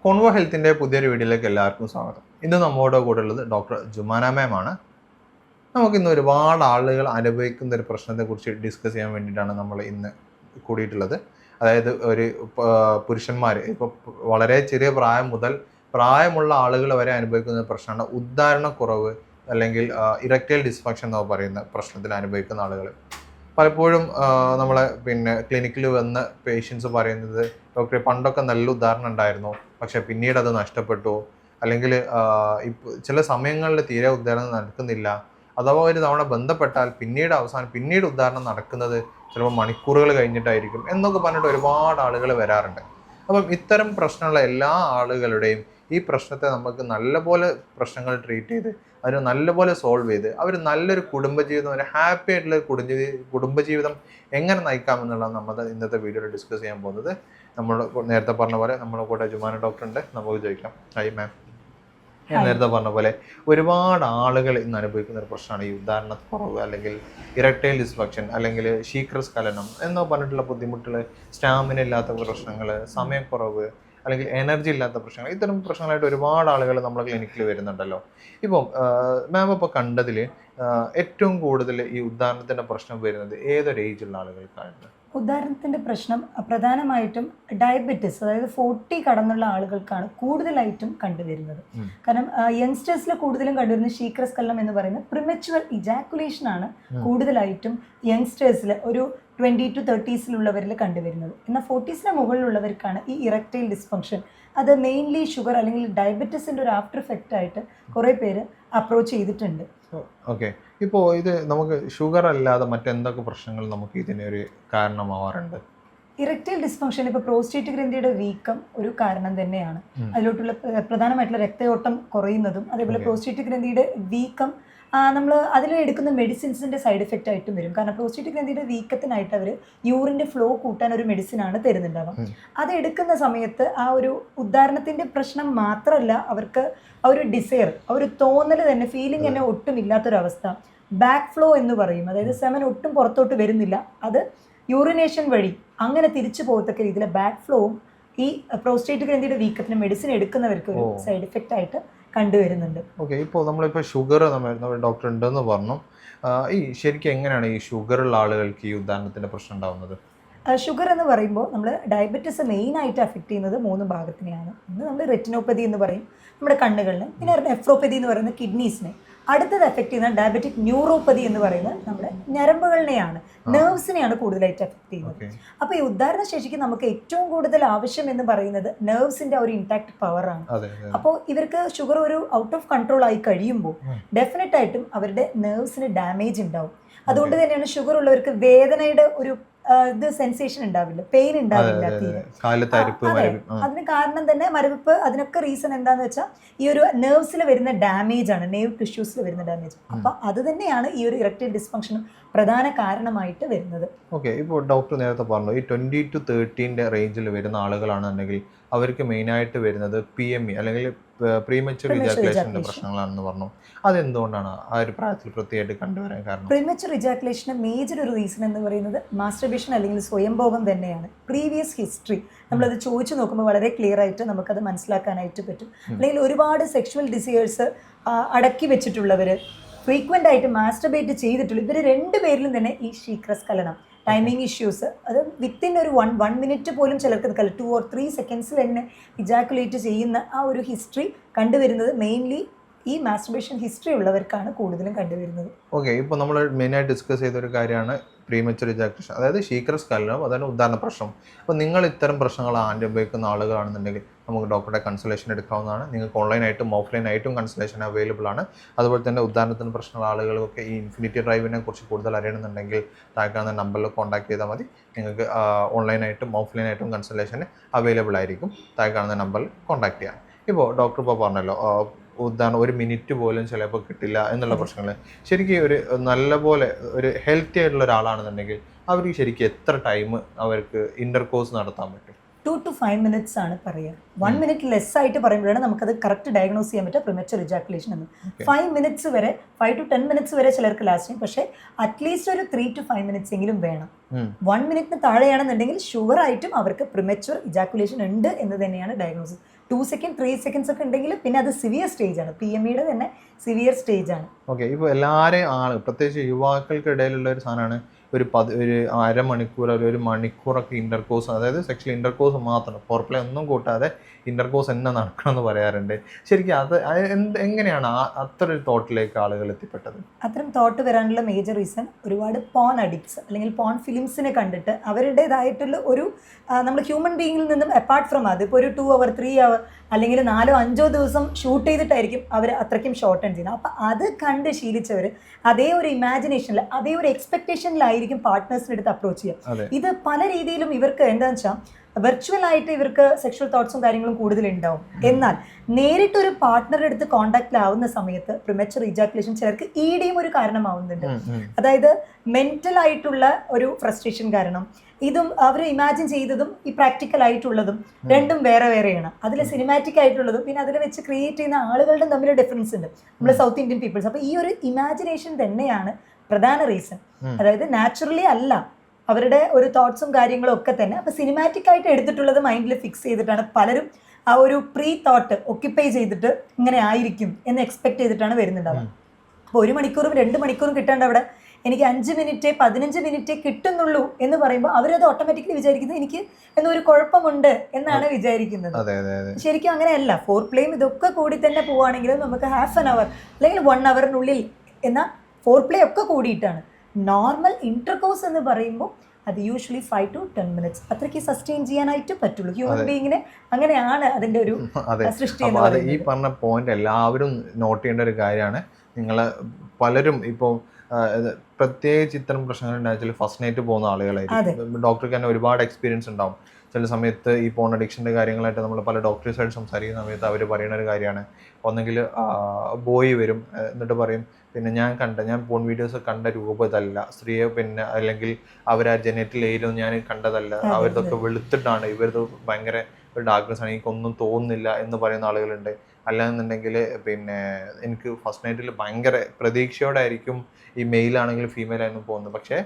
Convo ഹെൽത്തിൻ്റെ പുതിയൊരു വീഡിയോയിലേക്ക് എല്ലാവർക്കും സ്വാഗതം. ഇന്ന് നമ്മുടെ കൂടെ ഉള്ളത് ഡോക്ടർ ജുമാന മാം ആണ്. നമുക്കിന്ന് ഒരുപാട് ആളുകൾ അനുഭവിക്കുന്ന ഒരു പ്രശ്നത്തെക്കുറിച്ച് ഡിസ്കസ് ചെയ്യാൻ വേണ്ടിയിട്ടാണ് നമ്മൾ ഇന്ന് കൂടിയിട്ടുള്ളത്. അതായത് ഒരു പുരുഷന്മാർ ഇപ്പോൾ വളരെ ചെറിയ പ്രായം മുതൽ പ്രായമുള്ള ആളുകൾ വരെ അനുഭവിക്കുന്ന പ്രശ്നമാണ് ഉദ്ധാരണക്കുറവ് അല്ലെങ്കിൽ ഇറക്ടൈൽ ഡിസ്ഫങ്ഷൻ എന്ന് പറയുന്ന പ്രശ്നത്തിൽ അനുഭവിക്കുന്ന ആളുകൾ. പലപ്പോഴും നമ്മളെ ക്ലിനിക്കിൽ വന്ന പേഷ്യൻസ് പറയുന്നത്, ഡോക്ടറെ പണ്ടൊക്കെ നല്ല ഉദാഹരണം ഉണ്ടായിരുന്നു, പക്ഷെ പിന്നീട് അത് നഷ്ടപ്പെട്ടു, അല്ലെങ്കിൽ ചില സമയങ്ങളിൽ തീരെ ഉദാഹരണം നടക്കുന്നില്ല, അഥവാ ഒരു തവണ ബന്ധപ്പെട്ടാൽ പിന്നീട് ഉദാഹരണം നടക്കുന്നത് ചിലപ്പോൾ മണിക്കൂറുകൾ കഴിഞ്ഞിട്ടായിരിക്കും എന്നൊക്കെ പറഞ്ഞിട്ട് ഒരുപാട് ആളുകൾ വരാറുണ്ട്. അപ്പം ഇത്തരം പ്രശ്നമുള്ള എല്ലാ ആളുകളുടെയും ഈ പ്രശ്നത്തെ നമുക്ക് നല്ലപോലെ പ്രശ്നങ്ങൾ ട്രീറ്റ് ചെയ്ത് അതിന് നല്ലപോലെ സോൾവ് ചെയ്ത് അവർ നല്ലൊരു കുടുംബജീവിതം, ഒരു ഹാപ്പി ആയിട്ടുള്ള കുടുംബജീവിതം എങ്ങനെ നയിക്കാമെന്നുള്ളതാണ് നമ്മൾ ഇന്നത്തെ വീഡിയോയിൽ ഡിസ്കസ് ചെയ്യാൻ പോകുന്നത്. നമ്മൾ നേരത്തെ പറഞ്ഞ പോലെ നമ്മുടെ കൂടെ ജുമാന ഡോക്ടർ ഉണ്ട്, നമുക്ക് ചോദിക്കാം. Hi ma'am. ഞാൻ നേരത്തെ പറഞ്ഞ പോലെ ഒരുപാട് ആളുകൾ ഇന്ന് അനുഭവിക്കുന്ന ഒരു പ്രശ്നമാണ് ഈ ഉദാഹരണക്കുറവ്, അല്ലെങ്കിൽ ഇറക്ടൈൽ ഡിസ്ഫങ്ഷൻ, അല്ലെങ്കിൽ ശീഘ്രസ്ഖലനം എന്നോ പറഞ്ഞിട്ടുള്ള ബുദ്ധിമുട്ടുകൾ, സ്റ്റാമിന ഇല്ലാത്ത പ്രശ്നങ്ങൾ, സമയക്കുറവ്, അല്ലെങ്കിൽ എനർജി ഇല്ലാത്ത പ്രശ്നങ്ങൾ. ഇത്തരം പ്രശ്നങ്ങളായിട്ട് ഒരുപാട് ആളുകൾ നമ്മളെ ക്ലിനിക്കിൽ വരുന്നുണ്ടല്ലോ. ഇപ്പം മാം ഇപ്പോൾ കണ്ടതിൽ ഏറ്റവും കൂടുതൽ ഈ ഉദാഹരണത്തിൻ്റെ പ്രശ്നം വരുന്നത് ഏതൊരു ഏജുള്ള ആളുകൾക്കാണ്? ഉദാഹരണത്തിൻ്റെ പ്രശ്നം പ്രധാനമായിട്ടും ഡയബറ്റിസ്, അതായത് 40 കടന്നുള്ള ആളുകൾക്കാണ് കൂടുതലായിട്ടും കണ്ടുവരുന്നത്. കാരണം യങ്സ്റ്റേഴ്സിൽ കൂടുതലും കണ്ടുവരുന്ന ശീഘ്രസ്ഖലനം എന്ന് പറയുന്നത് പ്രിമച്വർ ഇജാക്കുലേഷൻ ആണ് കൂടുതലായിട്ടും യങ്സ്റ്റേഴ്സിൽ ഒരു 20 to 30s കണ്ടുവരുന്നത്. എന്നാൽ 40s മുകളിലുള്ളവർക്കാണ് ഈ ഇറക്ടൈൽ ഡിസ്ഫങ്ഷൻ. അത് മെയിൻലി ഷുഗർ അല്ലെങ്കിൽ ഡയബറ്റിസിൻ്റെ ഒരു ആഫ്റ്റർ എഫക്റ്റ് ആയിട്ട് കുറേ പേര് അപ്രോച്ച് ചെയ്തിട്ടുണ്ട്. ഓക്കെ, ഇപ്പോൾ ഇത് നമുക്ക് ഷുഗർ അല്ലാതെ മറ്റെന്തൊക്കെ പ്രശ്നങ്ങൾ നമുക്ക് ഇതിനൊരു കാരണമാവാറുണ്ട്? ഇറക്ടൈൽ ഡിസ്ഫങ്ഷൻ ഇപ്പോൾ പ്രോസ്റ്റേറ്റ് ഗ്രന്ഥിയുടെ വീക്കം ഒരു കാരണം തന്നെയാണ്. അതിലോട്ടുള്ള പ്രധാനമായിട്ടുള്ള രക്തയോട്ടം കുറയുന്നതും, അതേപോലെ പ്രോസ്റ്റേറ്റ് ഗ്രന്ഥിയുടെ വീക്കം നമ്മൾ അതിൽ എടുക്കുന്ന മെഡിസിൻസിൻ്റെ സൈഡ് എഫക്റ്റ് ആയിട്ടും വരും. കാരണം പ്രോസ്റ്റേറ്റ് ഗ്രന്ഥിയുടെ വീക്കത്തിനായിട്ട് അവർ യൂറിൻ്റെ ഫ്ലോ കൂട്ടാൻ ഒരു മെഡിസിനാണ് തരുന്നുണ്ടാവുക. അത് എടുക്കുന്ന സമയത്ത് ആ ഒരു ഉദാഹരണത്തിൻ്റെ പ്രശ്നം മാത്രമല്ല, അവർക്ക് ആ ഒരു ഡിസയർ, ആ ഒരു തോന്നൽ തന്നെ, ഫീലിംഗ് തന്നെ ഒട്ടും ഇല്ലാത്തൊരവസ്ഥ. ബാക്ക് ഫ്ലോ എന്ന് പറയും, അതായത് സെമൻ ഒട്ടും പുറത്തോട്ട് വരുന്നില്ല, അത് യൂറിനേഷൻ വഴി അങ്ങനെ തിരിച്ചു പോകത്തക്ക രീതിയിൽ ബാക്ക് ഫ്ലോവും ഈ പ്രോസ്റ്റേറ്റ് ഗ്രന്ഥിയുടെ വീക്കത്തിന് മെഡിസിൻ എടുക്കുന്നവർക്ക് ഒരു സൈഡ് എഫക്റ്റ് ആയിട്ട് കണ്ടുവരുന്നുണ്ട്. ഓക്കെ, ഇപ്പോൾ നമ്മളിപ്പോൾ ഷുഗർ ഡോക്ടർ ഉണ്ടെന്ന് പറഞ്ഞു. ഈ ശരിക്കും എങ്ങനെയാണ് ഈ ഷുഗറുള്ള ആളുകൾക്ക് ഈ ഉദാഹരണത്തിൻ്റെ പ്രശ്നം ഉണ്ടാകുന്നത്? ഷുഗർ എന്ന് പറയുമ്പോൾ നമ്മൾ ഡയബറ്റിസ് മെയിനായിട്ട് അഫക്റ്റ് ചെയ്യുന്നത് 3 ഭാഗത്തിനെയാണ്. ഒന്ന് നമ്മൾ റെറ്റിനോപ്പതി എന്ന് പറയും, നമ്മുടെ കണ്ണുകളിനെ. പിന്നെ നെഫ്രോപ്പതി എന്ന് പറയുന്ന കിഡ്നീസിനെ. അടുത്തത് എഫക്ട് ചെയ്യുന്ന ഡയബറ്റിക് ന്യൂറോപ്പതി എന്ന് പറയുന്നത് നമ്മുടെ ഞരമ്പുകളിനെയാണ്, നെർവ്സിനെയാണ് കൂടുതലായിട്ട് എഫക്ട് ചെയ്യുന്നത്. അപ്പോൾ ഈ ഉദാഹരണ ശേഷിക്ക് നമുക്ക് ഏറ്റവും കൂടുതൽ ആവശ്യം എന്ന് പറയുന്നത് നെർവ്സിന്റെ ഒരു ഇൻടാക്ട് പവറാണ്. അപ്പോൾ ഇവർക്ക് ഷുഗർ ഒരു ഔട്ട് ഓഫ് കൺട്രോൾ ആയി കഴിയുമ്പോൾ ഡെഫിനറ്റ് ആയിട്ടും അവരുടെ നെർവ്സിന് ഡാമേജ് ഉണ്ടാവും. അതുകൊണ്ട് തന്നെയാണ് ഷുഗർ ഉള്ളവർക്ക് വേദനയുടെ ഒരു ഇത് സെൻസേഷൻ ഉണ്ടാവില്ല, പെയിൻ ഉണ്ടാവില്ല തീരെ. അതിന് കാരണം തന്നെ മരവിപ്പ്. അതിനൊക്കെ റീസൺ എന്താന്ന് വെച്ചാൽ ഈ ഒരു നെർവ്സിൽ വരുന്ന ഡാമേജ് ആണ്, നെർവ് ടിഷ്യൂസിൽ വരുന്ന ഡാമേജ്. അപ്പൊ അത് തന്നെയാണ് ഈ ഒരു ഇറക്ടൈൽ ഡിസ്ഫങ്ഷൻ പ്രധാന കാരണമായിട്ട് വരുന്നത്. ഓക്കെ, ഇപ്പോൾ ഡോക്ടർ നേരത്തെ പറഞ്ഞു ഈ 20 to 30 റേഞ്ചിൽ വരുന്ന ആളുകളാണെന്നുണ്ടെങ്കിൽ അവർക്ക് മെയിനായിട്ട് വരുന്നത് PME അല്ലെങ്കിൽ പ്രീമച്വർ ഇജാക്കുലേഷൻ്റെ പ്രശ്നങ്ങളാണെന്ന് പറഞ്ഞു. അതെന്തുകൊണ്ടാണ് ആ ഒരു പ്രായത്തിൽ പ്രത്യേകമായിട്ട് കണ്ടുവരാൻ കാരണം? പ്രീമച്വർ ഇജാക്കുലേഷന് മേജർ ഒരു റീസൺ എന്ന് പറയുന്നത് മാസ്റ്റർബേഷൻ അല്ലെങ്കിൽ സ്വയംഭോഗം തന്നെയാണ്. പ്രീവിയസ് ഹിസ്റ്ററി നമ്മളത് ചോദിച്ചു നോക്കുമ്പോൾ വളരെ ക്ലിയർ ആയിട്ട് നമുക്കത് മനസ്സിലാക്കാനായിട്ട് പറ്റും. അല്ലെങ്കിൽ ഒരുപാട് സെക്ഷുവൽ ഡിസയേഴ്സ് അടക്കി വെച്ചിട്ടുള്ളവർ, ഫ്രീക്വൻ്റ് ആയിട്ട് മാസ്റ്റർബേറ്റ് ചെയ്തിട്ടുള്ള ഇവർ 2 പേരിലും തന്നെ ഈ ശീഘ്രസ്ഖലനം, ടൈമിംഗ് ഇഷ്യൂസ്, അത് വിത്തിൻ ഒരു 1 മിനിറ്റ് പോലും ചിലർക്ക് 2 or 3 സെക്കൻഡ്സിൽ തന്നെ ഇജാക്കുലേറ്റ് ചെയ്യുന്ന ആ ഒരു ഹിസ്റ്ററി കണ്ടുവരുന്നത് മെയിൻലി ഈ മാസ്റ്റർബേഷൻ ഹിസ്റ്ററി ഉള്ളവർക്കാണ് കൂടുതലും കണ്ടുവരുന്നത്. ഓക്കെ, ഇപ്പോൾ നമ്മൾ മെയിനായിട്ട് ഡിസ്കസ് ചെയ്തൊരു കാര്യമാണ് പ്രീമച്വർ ഇജാക്കുലേഷൻ, അതായത് ശീഘ്രസ്ഖലനം, അതാണ് ഉദാഹരണ പ്രശ്നം. അപ്പോൾ നിങ്ങൾ ഇത്തരം പ്രശ്നങ്ങൾ അനുഭവിക്കുന്ന ആളുകളാണെന്നുണ്ടെങ്കിൽ നമുക്ക് ഡോക്ടറുടെ കൺസൾട്ടേഷൻ എടുക്കാവുന്നതാണ്. നിങ്ങൾക്ക് ഓൺലൈനായിട്ടും ഓഫ്ലൈനായിട്ടും കൺസൾട്ടേഷൻ അവൈലബിൾ ആണ്. അതുപോലെ തന്നെ ഉദാഹരണത്തിന് പ്രശ്നമുള്ള ആളുകൾക്കൊക്കെ ഈ ഇൻഫിനിറ്റി ഡ്രൈവിനെ കുറിച്ച് കൂടുതൽ അറിയണമെന്നുണ്ടെങ്കിൽ താഴെ നമ്പറിൽ കോൺടാക്ട് ചെയ്താൽ മതി. നിങ്ങൾക്ക് ഓൺലൈനായിട്ടും ഓഫ്ലൈനായിട്ടും കൺസൾട്ടേഷൻ അവൈലബിൾ ആയിരിക്കും. താഴെ നമ്പറിൽ കോൺടാക്ട് ചെയ്യാം. ഇപ്പോൾ ഡോക്ടർ ഇപ്പോൾ പറഞ്ഞല്ലോ ഉദാഹരണം 1 മിനിറ്റ് പോലും ചിലപ്പോൾ കിട്ടില്ല എന്നുള്ള പ്രശ്നങ്ങൾ. ശരിക്കും ഒരു നല്ലപോലെ ഒരു ഹെൽത്തി ആയിട്ടുള്ള ഒരാളാണെന്നുണ്ടെങ്കിൽ അവർക്ക് ശരിക്കും എത്ര ടൈം അവർക്ക് ഇൻ്റർകോഴ്സ് നടത്താൻ പറ്റും? 2 to 5 minutes ആണ് പറയുക. 1 minute ലെസ് ആയിട്ട് പറയുമ്പോഴാണ് നമുക്കത് കറക്റ്റ് ഡയഗ്നോസ് ചെയ്യാൻ പറ്റുക പ്രിമച്വർ ഇജാക്കുലേഷൻ എന്ന്. 5 minutes വരെ, 5 to 10 minutes വരെ ചിലർക്ക് ലാസ്റ്റ് ചെയ്യും. പക്ഷേ അറ്റ്ലീസ്റ്റ് ഒരു 3 to 5 minutes എങ്കിലും വേണം. 1 minute താഴെയാണെന്നുണ്ടെങ്കിൽ ഷുവർ ആയിട്ടും അവർക്ക് പ്രിമച്വർ ഇജാക്കുലേഷൻ ഉണ്ട് എന്ന് തന്നെയാണ് ഡയഗ്നോസിസ്. 2 സെക്കൻഡ് 3 സെക്കൻഡ്സ് ഒക്കെ ഉണ്ടെങ്കിൽ പിന്നെ അത് സിവിയർ സ്റ്റേജ് ആണ്. PME തന്നെ സിവിയർ സ്റ്റേജ് ആണ്. ഓക്കെ, ഇപ്പോൾ എല്ലാവരെയും പ്രത്യേകിച്ച് യുവാക്കൾക്കിടയിലുള്ള ഒരു സാധനമാണ് ഒരു അരമണിക്കൂർ അല്ലെങ്കിൽ ഒരു മണിക്കൂറൊക്കെ ഇന്റർകോഴ്സ്, അതായത് സെക്ഷൽ ഇന്റർകോഴ്സ് മാത്രം, ഫോർപ്ലേ ഒന്നും കൂട്ടാതെ ഇന്റർകോഴ്സ് തന്നെ നടക്കണമെന്ന് പറയാറുണ്ട്. ശരിക്കും അത് എങ്ങനെയാണ് അത്ര ഒരു തോട്ടിലേക്ക് ആളുകൾ എത്തിപ്പെട്ടത്? അത്തരം തോട്ട് വരാനുള്ള മേജർ റീസൺ ഒരുപാട് പോൺ അഡിക്ട്സ് അല്ലെങ്കിൽ പോൺ ഫിലിംസിനെ കണ്ടിട്ട് അവരുടേതായിട്ടുള്ള ഒരു നമ്മൾ ഹ്യൂമൻ ബീയിങ്ങിൽ നിന്നും അപ്പാർട്ട് ഫ്രം അത് ഇപ്പോൾ ഒരു 2 hour 3 hour അല്ലെങ്കിൽ 4-5 ദിവസം ഷൂട്ട് ചെയ്തിട്ടായിരിക്കും അവർ അത്രയ്ക്കും ഷോർട്ട് ആൻഡ് ചെയ്യുന്നത്. അപ്പം അത് കണ്ട് ശീലിച്ചവർ അതേ ഒരു ഇമാജിനേഷനിൽ അതേ ഒരു എക്സ്പെക്ടേഷനിലായിരിക്കും പാർട്ട്നേഴ്സിൻ്റെ അടുത്ത് അപ്രോച്ച് ചെയ്യുക. ഇത് പല രീതിയിലും ഇവർക്ക് എന്താണെന്ന് വെച്ചാൽ വെർച്വൽ ആയിട്ട് ഇവർക്ക് സെക്ഷൽ തോട്ട്സും കാര്യങ്ങളും കൂടുതൽ ഉണ്ടാവും. എന്നാൽ നേരിട്ടൊരു പാർട്ട്ണറുടെ അടുത്ത് കോൺടാക്റ്റിലാവുന്ന സമയത്ത് പ്രിമച്ചുർ ഇജാക്കുലേഷൻ ചിലർക്ക് ഈടിയും ഒരു കാരണമാവുന്നുണ്ട്. അതായത് മെന്റൽ ആയിട്ടുള്ള ഒരു ഫ്രസ്ട്രേഷൻ കാരണം ഇതും അവർ ഇമാജിൻ ചെയ്തതും ഈ പ്രാക്ടിക്കൽ ആയിട്ടുള്ളതും രണ്ടും വേറെ വേറെയാണ്. അതിൽ സിനിമാറ്റിക് ആയിട്ടുള്ളതും പിന്നെ അതിൽ വെച്ച് ക്രിയേറ്റ് ചെയ്യുന്ന ആളുകളുടെ തമ്മിൽ ഡിഫറൻസ് ഉണ്ട്, നമ്മൾ സൗത്ത് ഇന്ത്യൻ പീപ്പിൾസ്. അപ്പോൾ ഈ ഒരു ഇമാജിനേഷൻ തന്നെയാണ് പ്രധാന റീസൺ. അതായത് നാച്ചുറലി അല്ല അവരുടെ ഒരു തോട്ട്സും കാര്യങ്ങളും ഒക്കെ തന്നെ. അപ്പോൾ സിനിമാറ്റിക് ആയിട്ട് എടുത്തിട്ടുള്ളത് മൈൻഡിൽ ഫിക്സ് ചെയ്തിട്ടാണ് പലരും ആ ഒരു പ്രീ തോട്ട് ഒക്യുപ്പൈ ചെയ്തിട്ട് ഇങ്ങനെ ആയിരിക്കും എന്ന് എക്സ്പെക്ട് ചെയ്തിട്ടാണ് വരുന്നുണ്ടാവുക. അപ്പോൾ 1 മണിക്കൂറും 2 മണിക്കൂറും കിട്ടേണ്ട അവിടെ എനിക്ക് 5 മിനിറ്റ് 15 മിനിറ്റ് കിട്ടുന്നുള്ളൂ എന്ന് പറയുമ്പോൾ അവരത് ഓട്ടോമാറ്റിക്കലി വിചാരിക്കുന്നത് എനിക്ക് എന്നൊരു കുഴപ്പമുണ്ട് എന്നാണ് വിചാരിക്കുന്നത്. ശരിക്കും അങ്ങനെയല്ല. ഫോർപ്ലേയും ഇതൊക്കെ കൂടി തന്നെ പോവുകയാണെങ്കിലും നമുക്ക് ഹാഫ് ആൻ അവർ അല്ലെങ്കിൽ 1 hourനുള്ളിൽ എന്ന ഫോർപ്ലേ ഒക്കെ കൂടിയിട്ടാണ്. നോർമൽ ഇന്റർകോഴ്സ് എന്ന് പറയുമ്പോൾ അത് യൂഷ്വലി 5 to 10 minutes അത്രയ്ക്ക് സസ്റ്റെയിൻ ചെയ്യാനായിട്ട് പറ്റുള്ളൂ. ഹ്യൂമൻ ബീയിങ്ങിന് അങ്ങനെയാണ് അതിൻ്റെ ഒരു സൃഷ്ടി. ഈ പറഞ്ഞ പോയിന്റ് എല്ലാവരും നോട്ട് ചെയ്യേണ്ട ഒരു കാര്യമാണ്. നിങ്ങൾ പലരും ഇപ്പോൾ പ്രത്യേകിച്ച് ഇത്തരം പ്രശ്നങ്ങൾ ഉണ്ടായാൽ ഫസ്റ്റ് നൈറ്റ് പോകുന്ന ആളുകളായിരിക്കും. ഡോക്ടർക്ക് തന്നെ ഒരുപാട് എക്സ്പീരിയൻസ് ഉണ്ടാവും. ചില സമയത്ത് ഈ പോൺ അഡിക്ഷൻ്റെ കാര്യങ്ങളായിട്ട് നമ്മൾ പല ഡോക്ടേഴ്സായിട്ട് സംസാരിക്കുന്ന സമയത്ത് അവർ പറയുന്ന ഒരു കാര്യമാണ്, ഒന്നെങ്കിൽ ബോയ് വരും എന്നിട്ട് പറയും പിന്നെ ഞാൻ പോൺ വീഡിയോസ് കണ്ട രൂപതല്ല സ്ത്രീയെ, പിന്നെ അല്ലെങ്കിൽ അവരാ ജനറ്റിൽ ഏരിയൊന്നും ഞാൻ കണ്ടതല്ല, അവരതൊക്കെ വെളുത്തിട്ടാണ്, ഇവരത് ഭയങ്കര ഒരു ഡാർക്ക്നെസ് ആണ്, എനിക്കൊന്നും തോന്നുന്നില്ല എന്ന് പറയുന്ന ആളുകളുണ്ട്. അല്ലാന്നുണ്ടെങ്കിൽ പിന്നെ എനിക്ക് ഫസ്റ്റ് നൈറ്റിൽ ഭയങ്കര പ്രതീക്ഷയോടായിരിക്കും ഈ മെയിലാണെങ്കിലും ഫീമെയിൽ ആയിരുന്നു പോകുന്നത്. പക്ഷേ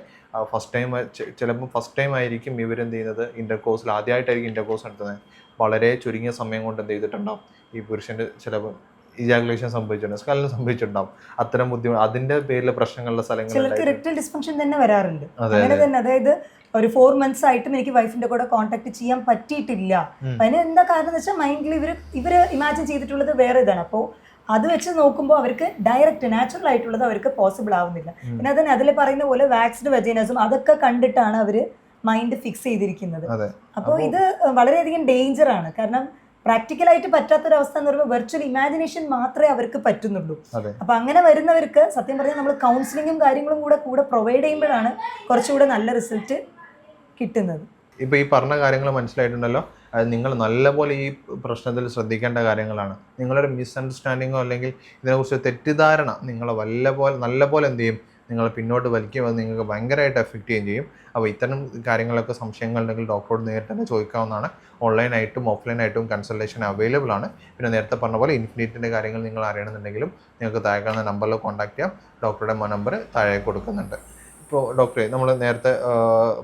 ചിലപ്പോൾ ഫസ്റ്റ് ടൈം ആയിരിക്കും ഇവരെന്ത് ചെയ്യുന്നത് ഇന്റർകോഴ്സിൽ ആദ്യമായിട്ടായിരിക്കും ഇന്റർകോഴ്സ് നടത്തുന്നത്. വളരെ ചുരുങ്ങിയ സമയം കൊണ്ട് എന്ത് ചെയ്തിട്ടുണ്ടാവും ഈ പുരുഷൻ്റെ ചിലപ്പോൾ ഇജാക്കുലേഷൻ സംഭവിച്ചിട്ടുണ്ട്, സ്കലനം സംഭവിച്ചിട്ടുണ്ടാവും. അത്തരം ബുദ്ധിമുട്ട് അതിന്റെ പേരിലെ പ്രശ്നങ്ങളുള്ള സ്ഥലങ്ങളിൽ ഇറക്ടൈൽ ഡിസ്ഫങ്ഷൻ തന്നെ വരാറുണ്ട്. അങ്ങനെ തന്നെ, അതായത് ഒരു 4 months ആയിട്ടും എനിക്ക് വൈഫിന്റെ കൂടെ കോൺടാക്ട് ചെയ്യാൻ പറ്റിയിട്ടില്ല. അതിന് എന്താ കാരണം എന്ന് വെച്ചാൽ മൈൻഡിൽ ഇവര് ഇമാജിൻ ചെയ്തിട്ടുള്ളത് വേറെ ഇതാണ്. അപ്പോൾ അത് വെച്ച് നോക്കുമ്പോൾ അവർക്ക് ഡയറക്റ്റ് നാച്ചുറൽ ആയിട്ടുള്ളത് അവർക്ക് പോസിബിൾ ആവുന്നില്ല. പിന്നെ അതിന് അതിൽ പറയുന്ന പോലെ വാക്സ്ഡ് വെജൈനസും അതൊക്കെ കണ്ടിട്ടാണ് അവര് മൈൻഡ് ഫിക്സ് ചെയ്തിരിക്കുന്നത്. അപ്പോൾ ഇത് വളരെയധികം ഡേഞ്ചർ ആണ്. കാരണം പ്രാക്ടിക്കലായിട്ട് പറ്റാത്തൊരവസ്ഥ എന്ന് പറയുമ്പോൾ വെർച്വൽ ഇമാജിനേഷൻ മാത്രമേ അവർക്ക് പറ്റുന്നുള്ളൂ. അപ്പൊ അങ്ങനെ വരുന്നവർക്ക് സത്യം പറഞ്ഞാൽ നമ്മൾ കൗൺസിലിങ്ങും കാര്യങ്ങളും കൂടെ പ്രൊവൈഡ് ചെയ്യുമ്പോഴാണ് കുറച്ചുകൂടെ നല്ല റിസൾട്ട് കിട്ടുന്നത്. ഇപ്പൊ ഈ പറഞ്ഞ കാര്യങ്ങൾ മനസ്സിലായിട്ടുണ്ടല്ലോ. അത് നിങ്ങൾ നല്ലപോലെ ഈ പ്രശ്നത്തിൽ ശ്രദ്ധിക്കേണ്ട കാര്യങ്ങളാണ്. നിങ്ങളൊരു മിസ്അണ്ടർസ്റ്റാൻഡിങ്ങോ അല്ലെങ്കിൽ ഇതിനെക്കുറിച്ച് തെറ്റിദ്ധാരണ നിങ്ങളെ നല്ലപോലെ എന്ത് ചെയ്യും, നിങ്ങളെ പിന്നോട്ട് വലിക്കും. അത് നിങ്ങൾക്ക് ഭയങ്കരമായിട്ട് എഫക്റ്റ് ചെയ്യുകയും ചെയ്യും. അപ്പോൾ ഇത്തരം കാര്യങ്ങളൊക്കെ സംശയങ്ങളുണ്ടെങ്കിൽ ഡോക്ടറോട് നേരിട്ട് തന്നെ ചോദിക്കാവുന്നതാണ്. ഓൺലൈനായിട്ടും ഓഫ്ലൈനായിട്ടും കൺസൾട്ടേഷൻ അവൈലബിൾ ആണ്. പിന്നെ നേരത്തെ പറഞ്ഞ പോലെ ഇൻഫിനിറ്റിൻ്റെ കാര്യങ്ങൾ നിങ്ങൾ അറിയണമെന്നുണ്ടെങ്കിലും നിങ്ങൾക്ക് താഴെ കാണുന്ന നമ്പറിൽ കോൺടാക്ട് ചെയ്യാം. ഡോക്ടറുടെ നമ്പർ താഴെ കൊടുക്കുന്നുണ്ട്. ഇപ്പോൾ ഡോക്ടറെ നമ്മൾ നേരത്തെ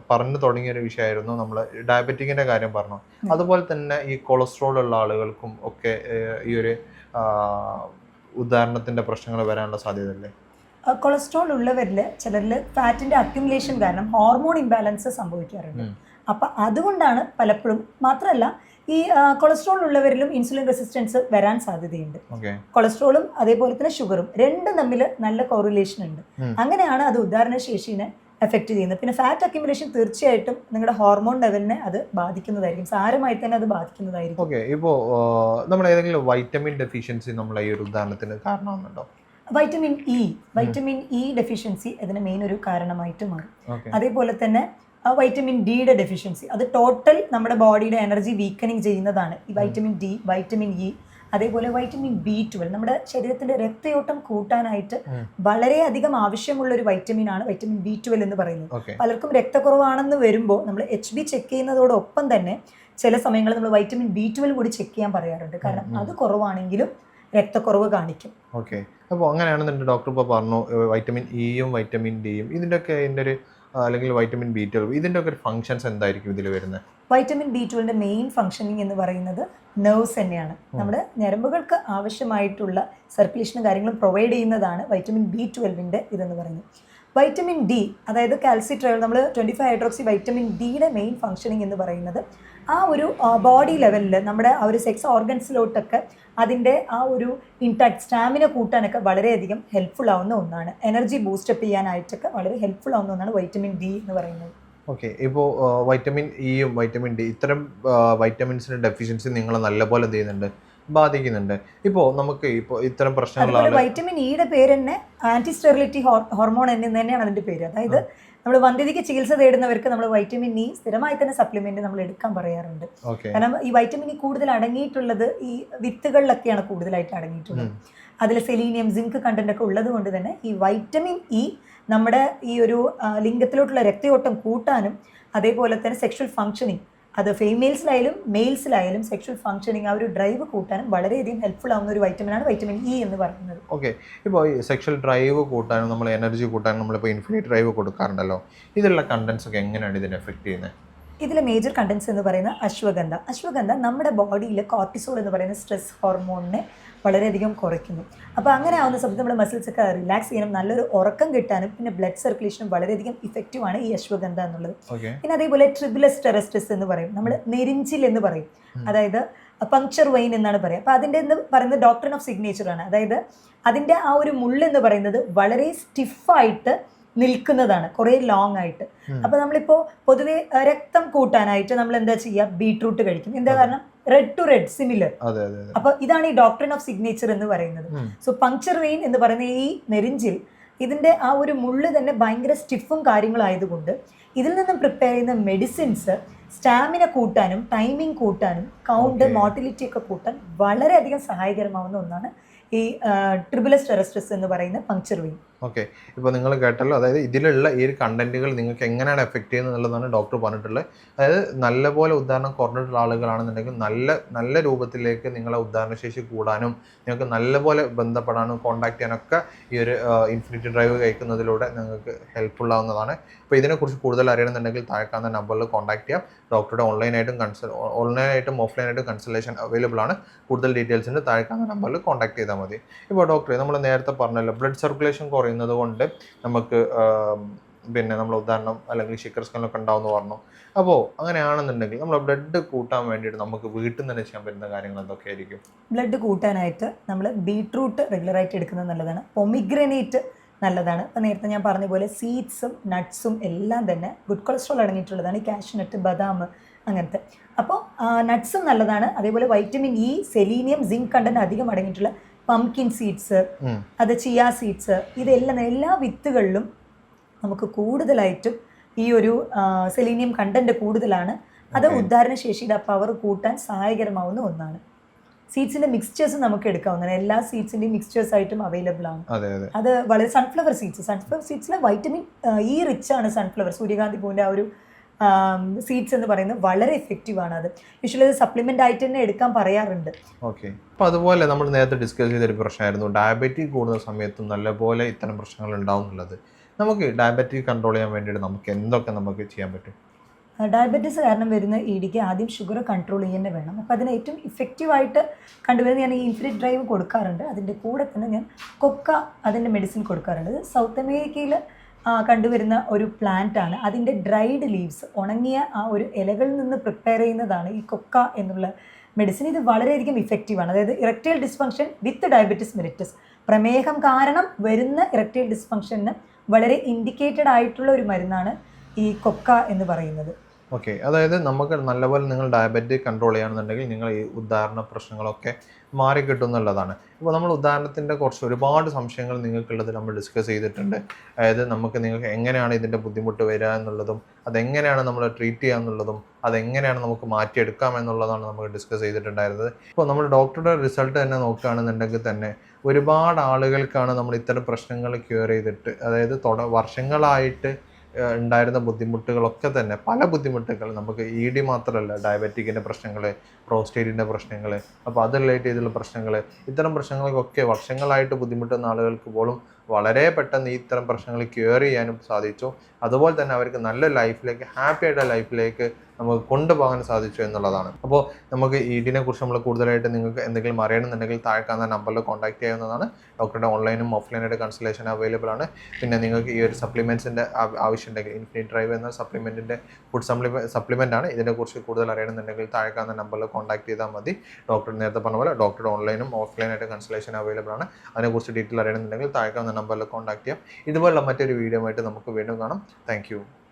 പറഞ്ഞു തുടങ്ങിയൊരു വിഷയമായിരുന്നു, നമ്മൾ ഡയബറ്റിക്കിൻ്റെ കാര്യം പറഞ്ഞു. അതുപോലെ തന്നെ ഈ കൊളസ്ട്രോൾ ഉള്ള ആളുകൾക്കും ഒക്കെ ഈ ഒരു ഉദാഹരണത്തിൻ്റെ പ്രശ്നങ്ങൾ വരാനുള്ള സാധ്യതയല്ലേ? കൊളസ്ട്രോൾ ഉള്ളവരിൽ ചിലരിൽ ഫാറ്റിൻ്റെ അക്യുമുലേഷൻ കാരണം ഹോർമോൺ ഇംബാലൻസ് സംഭവിക്കാറുണ്ട്. അപ്പം അതുകൊണ്ടാണ് പലപ്പോഴും, മാത്രമല്ല ഈ കൊളസ്ട്രോൾ ഉള്ളവരിലും ഇൻസുലിൻ റെസിസ്റ്റൻസ് വരാൻ സാധ്യതയുണ്ട്. കൊളസ്ട്രോളും അതേപോലെ തന്നെ ഷുഗറും രണ്ടും തമ്മിൽ നല്ല കോറിലേഷൻ ഉണ്ട്. അങ്ങനെയാണ് അത് ഉദാഹരണശേഷിനെ എഫക്ട് ചെയ്യുന്നത്. പിന്നെ ഫാറ്റ് അക്യുമുലേഷൻ തീർച്ചയായിട്ടും നിങ്ങളുടെ ഹോർമോൺ ലെവലിനെ അത് ബാധിക്കുന്നതായിരിക്കും, സാരമായി തന്നെ അത് ബാധിക്കുന്നതായിരിക്കും. ഓക്കെ, ഇപ്പോൾ നമ്മൾ ഏതെങ്കിലും വൈറ്റമിൻ ഡെഫിഷ്യൻസി നമ്മൾ ഈ ഒരു ഉദാഹരണത്തിന് കാരണമാകുന്നുണ്ടോ? വൈറ്റമിൻ ഇ ഡെഫിഷ്യൻസി അതിന് മെയിൻ ഒരു കാരണമായിട്ട് മാറും. അതേപോലെ തന്നെ വൈറ്റമിൻ ഡിയുടെ ഡെഫിഷ്യൻസി അത് ടോട്ടൽ നമ്മുടെ ബോഡിയുടെ എനർജി വീക്കനിങ് ചെയ്യുന്നതാണ്. ഈ വൈറ്റമിൻ ഡി, വൈറ്റമിൻ ഇ, അതേപോലെ വൈറ്റമിൻ B12 നമ്മുടെ ശരീരത്തിന്റെ രക്തയോട്ടം കൂട്ടാനായിട്ട് വളരെയധികം ആവശ്യമുള്ള ഒരു വൈറ്റമിൻ ആണ് വൈറ്റമിൻ B12 എന്ന് പറയുന്നത്. പലർക്കും രക്തക്കുറവാണെന്ന് വരുമ്പോൾ നമ്മൾ HB ചെക്ക് ചെയ്യുന്നതോടൊപ്പം തന്നെ ചില സമയങ്ങളിൽ നമ്മൾ വൈറ്റമിൻ B12 കൂടി ചെക്ക് ചെയ്യാൻ പറയാറുണ്ട്. കാരണം അത് കുറവാണെങ്കിലും രക്തക്കുറവ് കാണിക്കും. ഓക്കെ, അപ്പോൾ അങ്ങനെയാണെന്നുണ്ടെങ്കിൽ ഡോക്ടർ ഇപ്പോൾ പറഞ്ഞു വൈറ്റമിൻ ഇയും വൈറ്റമിൻ ഡിയും ഇതിൻ്റെയൊക്കെ അതിൻ്റെ ഒരു അല്ലെങ്കിൽ വൈറ്റമിൻ B12 ഇതിൻ്റെ ഒക്കെ ഒരു ഫങ്ഷൻസ് എന്തായിരിക്കും ഇതിൽ വരുന്നത്? വൈറ്റമിൻ B12 മെയിൻ ഫംഗ്ഷനിങ് എന്ന് പറയുന്നത് നെർവ്സ് തന്നെയാണ്. നമ്മുടെ ഞരമ്പുകൾക്ക് ആവശ്യമായിട്ടുള്ള സർക്കുലേഷനും കാര്യങ്ങളും പ്രൊവൈഡ് ചെയ്യുന്നതാണ് വൈറ്റമിൻ B12 ഇതെന്ന് പറയുന്നത്. വൈറ്റമിൻ ഡി, അതായത് കാൽസിട്രയോൾ, നമ്മൾ 25 ഹൈഡ്രോക്സി വൈറ്റമിൻ ഡിയുടെ മെയിൻ ഫംഗ്ഷനിങ് എന്ന് പറയുന്നത് ആ ഒരു ബോഡി ലെവലിൽ നമ്മുടെ ആ ഒരു സെക്സ് ഓർഗൻസിലോട്ടൊക്കെ അതിൻ്റെ ആ ഒരു ഇൻടാക്ട് സ്റ്റാമിന കൂട്ടാനൊക്കെ വളരെയധികം ഹെൽപ്ഫുൾ ആവുന്ന ഒന്നാണ്. എനർജി ബൂസ്റ്റപ്പ് ചെയ്യാനായിട്ടൊക്കെ വളരെ ഹെൽപ്ഫുൾ ആവുന്ന ഒന്നാണ് വൈറ്റമിൻ ഡി എന്ന് പറയുന്നത്. ഓക്കെ, ഇപ്പോൾ വൈറ്റമിൻ ഇയും വൈറ്റമിൻ ഡി ഇത്തരം വൈറ്റമിൻസിൻ്റെ ഡെഫിഷ്യൻസി നിങ്ങളെ നല്ലപോലെ എന്ത് ചെയ്യുന്നുണ്ട്, ബാധിക്കുന്നുണ്ട്. ഇപ്പോൾ നമുക്ക് ഇപ്പോൾ ഇത്തരം പ്രശ്നങ്ങളാണ്. വൈറ്റമിൻ ഇയുടെ പേര് തന്നെ ആന്റി സ്റ്റെറിലിറ്റി ഹോർമോൺ എന്ന് തന്നെയാണ് അതിൻ്റെ പേര്. അതായത് നമ്മൾ വന്ധ്യതയ്ക്ക് ചികിത്സ തേടുന്നവർക്ക് നമ്മൾ വൈറ്റമിൻ ഇ സ്ഥിരമായി തന്നെ സപ്ലിമെന്റ് നമ്മൾ എടുക്കാൻ പറയാറുണ്ട്. കാരണം ഈ വൈറ്റമിൻ ഇ കൂടുതൽ അടങ്ങിയിട്ടുള്ളത് ഈ വിത്തുകളിലൊക്കെയാണ് കൂടുതലായിട്ട് അടങ്ങിയിട്ടുള്ളത്. അതിൽ സെലീനിയം, സിങ്ക് കണ്ടന്റ് ഒക്കെ ഉള്ളത് കൊണ്ട് തന്നെ ഈ വൈറ്റമിൻ ഇ നമ്മുടെ ഈ ഒരു ലിംഗത്തിലോട്ടുള്ള രക്തയോട്ടം കൂട്ടാനും അതേപോലെ തന്നെ സെക്ഷൽ ഫങ്ഷനിങ്, അത് ഫീമെയിൽസിലായാലും മെയിൽസിലായാലും സെക്ഷൽ ഫങ്ഷനിങ് ആ ഒരു ഡ്രൈവ് കൂട്ടാനും വളരെയധികം ഹെൽപ്ഫുൾ ആവുന്ന ഒരു വൈറ്റമിനാണ് വൈറ്റമിൻ ഇ എന്ന് പറയുന്നത്. ഓക്കെ, ഇപ്പോൾ ഈ സെക്ഷൽ ഡ്രൈവ് കൂട്ടാനും നമ്മൾ എനർജി കൂട്ടാനും നമ്മളിപ്പോൾ ഇൻഫിനിറ്റ് ഡ്രൈവ് കൊടുക്കാറുണ്ടല്ലോ, ഇതിലുള്ള കണ്ടൻസ് ഒക്കെ എങ്ങനെയാണ് ഇതിനെ എഫക്ട് ചെയ്യുന്നത്? ഇതിലെ മേജർ കണ്ടൻസ് എന്ന് പറയുന്ന അശ്വഗന്ധ നമ്മുടെ ബോഡിയിൽ കോർട്ടിസോൾ എന്ന് പറയുന്ന സ്ട്രെസ് ഹോർമോണിനെ വളരെയധികം കുറയ്ക്കുന്നു. അപ്പോൾ അങ്ങനെ ആവുന്ന സമയത്ത് നമ്മുടെ മസിൽസ് ഒക്കെ റിലാക്സ് ചെയ്യാനും നല്ലൊരു ഉറക്കം കിട്ടാനും പിന്നെ ബ്ലഡ് സർക്കുലേഷനും വളരെയധികം ഇഫക്റ്റീവാണ് ഈ അശ്വഗന്ധ എന്നുള്ളത്. പിന്നെ അതേപോലെ ട്രിബുലസ് ടെറസ്ട്രിസ് എന്ന് പറയും, നമ്മൾ നെരിഞ്ചിൽ എന്ന് പറയും, അതായത് പങ്ക്ചർ വൈൻ എന്നാണ് പറയുക. അപ്പോൾ അതിൻ്റെ എന്ന് പറയുന്നത് ഡോക്ട്രിൻ ഓഫ് സിഗ്നേച്ചർ ആണ്. അതായത് അതിൻ്റെ ആ ഒരു മുള്ളെന്ന് പറയുന്നത് വളരെ സ്റ്റിഫായിട്ട് നിൽക്കുന്നതാണ്, കുറേ ലോങ് ആയിട്ട്. അപ്പോൾ നമ്മളിപ്പോൾ പൊതുവെ രക്തം കൂട്ടാനായിട്ട് നമ്മൾ എന്താ ചെയ്യുക, ബീട്രൂട്ട് കഴിക്കും. എന്താ കാരണം, റെഡ് ടു റെഡ് സിമിലർ. അപ്പൊ ഇതാണ് ഈ ഡോക്ട്രിൻ ഓഫ് സിഗ്നേച്ചർ എന്ന് പറയുന്നത്. സോ പങ്ക്ചർ വെയിൻ എന്ന് പറയുന്ന ഈ നെരിഞ്ചിൽ ഇതിന്റെ ആ ഒരു മുള്ള് തന്നെ ഭയങ്കര സ്റ്റിഫും കാര്യങ്ങളായതുകൊണ്ട് ഇതിൽ നിന്നും പ്രിപ്പയർ ചെയ്യുന്ന മെഡിസിൻസ് സ്റ്റാമിന കൂട്ടാനും ടൈമിംഗ് കൂട്ടാനും കൗണ്ട് മോട്ടിലിറ്റി ഒക്കെ കൂട്ടാൻ വളരെയധികം സഹായകരമാവുന്ന ഒന്നാണ് ഈ ട്രിബുലസ് ടെറസ്ട്രിസ് എന്ന് പറയുന്ന പങ്ക്ചർ വെയിൻ. ഓക്കെ, ഇപ്പോൾ നിങ്ങൾ കേട്ടല്ലോ, അതായത് ഇതിലുള്ള ഈ ഒരു കണ്ടന്റുകൾ നിങ്ങൾക്ക് എങ്ങനെയാണ് എഫക്ട് ചെയ്യുന്നത് എന്നുള്ളതാണ് ഡോക്ടർ പറഞ്ഞിട്ടുള്ളത്. അതായത് നല്ലപോലെ ഉദാഹരണം കുറഞ്ഞിട്ടുള്ള ആളുകളാണെന്നുണ്ടെങ്കിൽ നല്ല രൂപത്തിലേക്ക് നിങ്ങളെ ഉദാഹരണശേഷി കൂടാനും നിങ്ങൾക്ക് നല്ലപോലെ ബന്ധപ്പെടാനും കോൺടാക്ട് ചെയ്യാനൊക്കെ ഈ ഒരു ഇൻഫിനിറ്റി ഡ്രൈവ് കഴിക്കുന്നതിലൂടെ നിങ്ങൾക്ക് ഹെൽപ്ഫുൾ ആവുന്നതാണ്. അപ്പോൾ ഇതിനെക്കുറിച്ച് കൂടുതൽ അറിയണമെന്നുണ്ടെങ്കിൽ താഴെക്കാവുന്ന നമ്പറിൽ കോൺടാക്ട് ചെയ്യാം. ഡോക്ടറുടെ ഓൺലൈനായിട്ടും ഓഫ്ലൈനായിട്ടും കൺസൾട്ടേഷൻ അവൈലബിൾ ആണ്. കൂടുതൽ ഡീറ്റെയിൽസിന് താഴെക്കാവുന്ന നമ്പറിൽ കോൺടാക്ട് ചെയ്താൽ മതി. ഇപ്പോൾ ഡോക്ടറെ, നമ്മൾ നേരത്തെ പറഞ്ഞല്ലോ ബ്ലഡ് സർക്കുലേഷൻ കുറയുന്നത് കൊണ്ട് നമുക്ക് പിന്നെ നമ്മൾ ഉദാഹരണം അല്ലെങ്കിൽ ഷിക്കർ സ്കല്ലൊക്കെ ഉണ്ടാവുമെന്ന് പറഞ്ഞു. അപ്പോൾ അങ്ങനെയാണെന്നുണ്ടെങ്കിൽ നമ്മൾ ബ്ലഡ് കൂട്ടാൻ വേണ്ടിയിട്ട് നമുക്ക് വീട്ടിൽ നിന്ന് തന്നെ ചെയ്യാൻ പറ്റുന്ന കാര്യങ്ങൾ എന്തൊക്കെയായിരിക്കും? ബ്ലഡ് കൂട്ടാനായിട്ട് നമ്മൾ ബീട്രൂട്ട് റെഗുലറായിട്ട് എടുക്കുന്നത് നല്ലതാണ്. പൊമിഗ്രനേറ്റ് നല്ലതാണ്. അപ്പോൾ നേരത്തെ ഞാൻ പറഞ്ഞ പോലെ സീഡ്സും നട്ട്സും എല്ലാം തന്നെ ഗുഡ് കൊളസ്ട്രോൾ അടങ്ങിയിട്ടുള്ളതാണ്. ഈ കാഷ്യൂനട്ട്, ബദാം അങ്ങനത്തെ. അപ്പോൾ നട്ട്സും നല്ലതാണ്. അതേപോലെ vitamin E, selenium, zinc content അധികം അടങ്ങിയിട്ടുള്ള പംകിൻ സീഡ്സ്, അത് ചിയ സീഡ്സ്, ഇതെല്ലാം എല്ലാ വിത്തുകളിലും നമുക്ക് കൂടുതലായിട്ടും ഈ ഒരു സെലീനിയം കണ്ടന്റ് കൂടുതലാണ്. അത് ഉദ്ധാരണശേഷിയുടെ പവർ കൂട്ടാൻ സഹായകരമാവുന്ന ഒന്നാണ്. സീഡ്സിന്റെ മിക്സ്ചേഴ്സ് നമുക്ക് എടുക്കാവുന്നതാണ്. എല്ലാ സീഡ്സിന്റെയും മിക്സ്ചേഴ്സ് ആയിട്ടും അവൈലബിൾ ആണ്. അത് വളരെ സൺഫ്ലവർ സീഡ്സിലെ വൈറ്റമിൻ ഇ റിച്ച് ആണ് സൺഫ്ലവർ. സൂര്യകാന്തി പൂവിന്റെ ആ ഒരു സീഡ്സ് എന്ന് പറയുന്നത് വളരെ എഫക്റ്റീവ് ആണ്. അത് യൂഷ്വലി അത് സപ്ലിമെന്റ് ആയിട്ട് തന്നെ എടുക്കാൻ പറയാറുണ്ട്. ഓക്കെ, അപ്പോൾ അതുപോലെ നമ്മൾ നേരത്തെ ഡിസ്കസ് ചെയ്തൊരു പ്രശ്നമായിരുന്നു ഡയബറ്റിക് കൂടുന്ന സമയത്തും നല്ലപോലെ ഇത്തരം പ്രശ്നങ്ങൾ ഉണ്ടാവും എന്നുള്ളത്. നമുക്ക് ഡയബറ്റിക് കൺട്രോൾ ചെയ്യാൻ വേണ്ടിയിട്ട് നമുക്ക് എന്തൊക്കെ നമുക്ക് ചെയ്യാൻ പറ്റും? ഡയബറ്റീസ് കാരണം വരുന്ന ഇടിക്ക് ആദ്യം ഷുഗർ കൺട്രോൾ ചെയ്യുന്നത് വേണം. അപ്പോൾ അതിന് ഏറ്റവും ഇഫക്റ്റീവായിട്ട് കണ്ടുവരുന്ന ഞാൻ ഈ ഇൻഫിനിറ്റ് ഡ്രൈവ് കൊടുക്കാറുണ്ട്. അതിൻ്റെ കൂടെ തന്നെ ഞാൻ കൊക്ക അതിൻ്റെ മെഡിസിൻ കൊടുക്കാറുണ്ട്. ഇത് സൗത്ത് അമേരിക്കയിൽ കണ്ടുവരുന്ന ഒരു പ്ലാന്റ് ആണ്. അതിൻ്റെ ഡ്രൈഡ് ലീവ്സ്, ഉണങ്ങിയ ആ ഒരു ഇലകളിൽ നിന്ന് പ്രിപ്പയർ ചെയ്യുന്നതാണ് ഈ കൊക്ക എന്നുള്ള മെഡിസിൻ. ഇത് വളരെയധികം ഇഫക്റ്റീവാണ്. അതായത് ഇറക്ടൈൽ ഡിസ്ഫങ്ഷൻ വിത്ത് ഡയബറ്റിസ് മെലിറ്റസ്, പ്രമേഹം കാരണം വരുന്ന ഇറക്ടൈൽ ഡിസ്ഫങ്ഷന് വളരെ ഇൻഡിക്കേറ്റഡ് ആയിട്ടുള്ള ഒരു മരുന്നാണ് ഈ കൊക്ക എന്ന് പറയുന്നത്. ഓക്കെ, അതായത് നമുക്ക് നല്ലപോലെ നിങ്ങൾ ഡയബറ്റിക് കൺട്രോൾ ചെയ്യുകയാണെന്നുണ്ടെങ്കിൽ നിങ്ങൾ ഈ ഉദാഹരണ പ്രശ്നങ്ങളൊക്കെ മാറിക്കിട്ടും എന്നുള്ളതാണ്. ഇപ്പോൾ നമ്മൾ ഉദാഹരണത്തിൻ്റെ ഒരുപാട് സംശയങ്ങൾ നിങ്ങൾക്കുള്ളത് നമ്മൾ ഡിസ്കസ് ചെയ്തിട്ടുണ്ട്. അതായത് നിങ്ങൾക്ക് എങ്ങനെയാണ് ഇതിൻ്റെ ബുദ്ധിമുട്ട് വരിക എന്നുള്ളതും അതെങ്ങനെയാണ് നമ്മൾ ട്രീറ്റ് ചെയ്യുക എന്നുള്ളതും അതെങ്ങനെയാണ് നമുക്ക് മാറ്റിയെടുക്കാം എന്നുള്ളതാണ് നമ്മൾ ഡിസ്കസ് ചെയ്തിട്ടുണ്ടായിരുന്നത്. ഇപ്പോൾ നമ്മൾ ഡോക്ടറുടെ റിസൾട്ട് തന്നെ നോക്കുകയാണെന്നുണ്ടെങ്കിൽ തന്നെ ഒരുപാട് ആളുകൾക്കാണ് നമ്മൾ ഇത്തരം പ്രശ്നങ്ങൾ ക്യൂർ ചെയ്തിട്ട്, അതായത് വർഷങ്ങളായിട്ട് ഉണ്ടായിരുന്ന ബുദ്ധിമുട്ടുകളൊക്കെ തന്നെ പല ബുദ്ധിമുട്ടുകൾ നമുക്ക് ED മാത്രമല്ല, ഡയബറ്റിക്കിൻ്റെ പ്രശ്നങ്ങൾ, പ്രോസ്റ്റേറ്റിൻ്റെ പ്രശ്നങ്ങൾ, അപ്പോൾ അത് റിലേറ്റ് ചെയ്തുള്ള പ്രശ്നങ്ങൾ, ഇത്തരം പ്രശ്നങ്ങൾക്കൊക്കെ വർഷങ്ങളായിട്ട് ബുദ്ധിമുട്ടുന്ന ആളുകൾക്ക് പോലും വളരെ പെട്ടെന്ന് ഈ ഇത്തരം പ്രശ്നങ്ങൾ ക്യൂർ ചെയ്യാനും സാധിച്ചു. അതുപോലെ തന്നെ അവർക്ക് നല്ല ലൈഫിലേക്ക്, ഹാപ്പി ആയിട്ടുള്ള ലൈഫിലേക്ക് നമുക്ക് കൊണ്ടുപോകാൻ സാധിച്ചു എന്നുള്ളതാണ്. അപ്പോൾ നമുക്ക് ഇതിനെ കുറിച്ച് നമ്മൾ കൂടുതലായിട്ട് നിങ്ങൾക്ക് എന്തെങ്കിലും അറിയണമെന്നുണ്ടെങ്കിൽ താഴെ കാണുന്ന നമ്പറിൽ കോൺടാക്ട് ചെയ്യാവുന്നതാണ്. ഡോക്ടറുടെ ഓൺലൈനും ഓഫ്ലൈനായിട്ട് കൺസൾട്ടേഷൻ അവൈലബിൾ ആണ്. പിന്നെ നിങ്ങൾക്ക് ഈ ഒരു സപ്ലിമെൻറ്റ്സിൻ്റെ ആവശ്യമുണ്ടെങ്കിൽ ഇൻഫിനിറ്റ് ഡ്രൈവ് എന്ന സപ്ലിമെൻറ്റിൻ്റെ ഫുഡ് സപ്ലിമെൻ്റ് ആണ്. ഇതിനെക്കുറിച്ച് കൂടുതൽ അറിയണമെന്നുണ്ടെങ്കിൽ താഴെ കാണുന്ന നമ്പറിൽ കോൺടാക്ട് ചെയ്താൽ മതി. ഡോക്ടർ നേരത്തെ പറഞ്ഞ പോലെ ഡോക്ടറുടെ ഓൺലൈനും ഓഫ്ലൈനായിട്ട് കൺസൾട്ടേഷൻ അവൈലബിൾ ആണ്. അതിനെക്കുറിച്ച് ഡീറ്റെയിൽ അറിയണമെന്നുണ്ടെങ്കിൽ താഴെ കാണുന്ന നമ്പറിൽ കോൺടാക്ട് ചെയ്യാം. ഇതുപോലുള്ള മറ്റൊരു വീഡിയോ ആയിട്ട് നമുക്ക് വീണ്ടും കാണാം. താങ്ക്